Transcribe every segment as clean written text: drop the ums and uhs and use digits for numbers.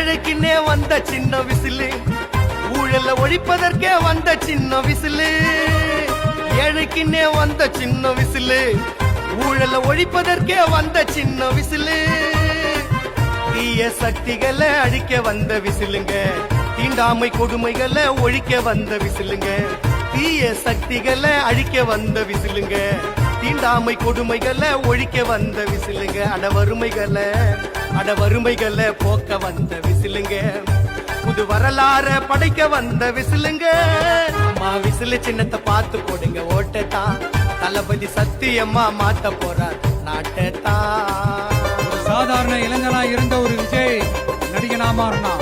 ஏழைக்குன்னே வந்த சின்ன விசிலு, ஊழல ஒழிப்பதற்கே வந்த சின்ன விசிலு. ஏழைக்குன்னே வந்த சின்ன விசிலு, ஊழல ஒழிப்பதற்கே வந்த சின்ன விசிலு. தீய சக்திகளை அழிக்க வந்த விசிலுங்க, தீண்டாமை கொடுமைகளை ஒழிக்க வந்த விசிலுங்க. தீய சக்திகளை அழிக்க வந்த விசிலுங்க, தீண்டாமை கொடுமைகளை ஒழிக்க வந்த விசிலுங்க. அடவறுமைகளை போக்க வந்த விசிலுங்க, புது வரலாற படைக்க வந்த விசிலுங்க. அம்மா விசிலு சின்னத்தை பார்த்து போடுங்க ஓட்டத்தான், தளபதி சத்தியம்மா மாத்த போறார் நாட்டத்தான். சாதாரண இளைஞனா இருந்த ஒரு விஜய் நடிகனா மாறினா,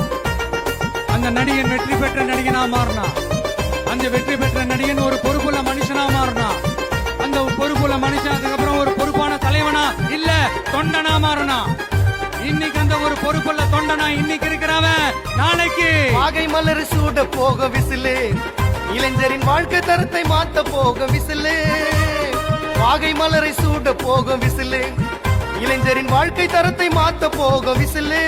அந்த நடிகன் வெற்றி பெற்ற நடிகனா மாறினா, அந்த வெற்றி பெற்ற நடிகன் ஒரு பொறுப்புள்ள மனுஷனா மாறினா, அந்த பொறுப்புள்ள மனுஷன் அதுக்கப்புறம் ஒரு பொறுப்பான தலைவனா இல்ல தொண்டனா மாறினா. இன்னைக்கு அந்த ஒரு பொறுப்புள்ள தொண்டனா இன்னைக்கு இருக்கிறவன் நாளைக்கு வாகை மலர் சூட போக விசிலு, இளைஞரின் வாழ்க்கை தரத்தை மாத்த போக விசிலு. வாகை மலரை சூட போக விசிலு, இளைஞரின் வாழ்க்கை தரத்தை மாத்த போக விசிலு.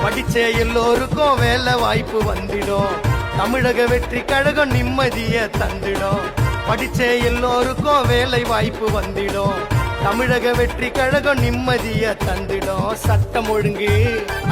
படிச்ச எல்லோருக்கும் வேலை வாய்ப்பு வந்திடும், தமிழக வெற்றி கழகம் நிம்மதிய தந்திடும். படிச்ச எல்லோருக்கும் வேலை வாய்ப்பு வந்திடும், தமிழக வெற்றி கழகம் நிம்மதிய தந்திடும். சட்டம் ஒழுங்கு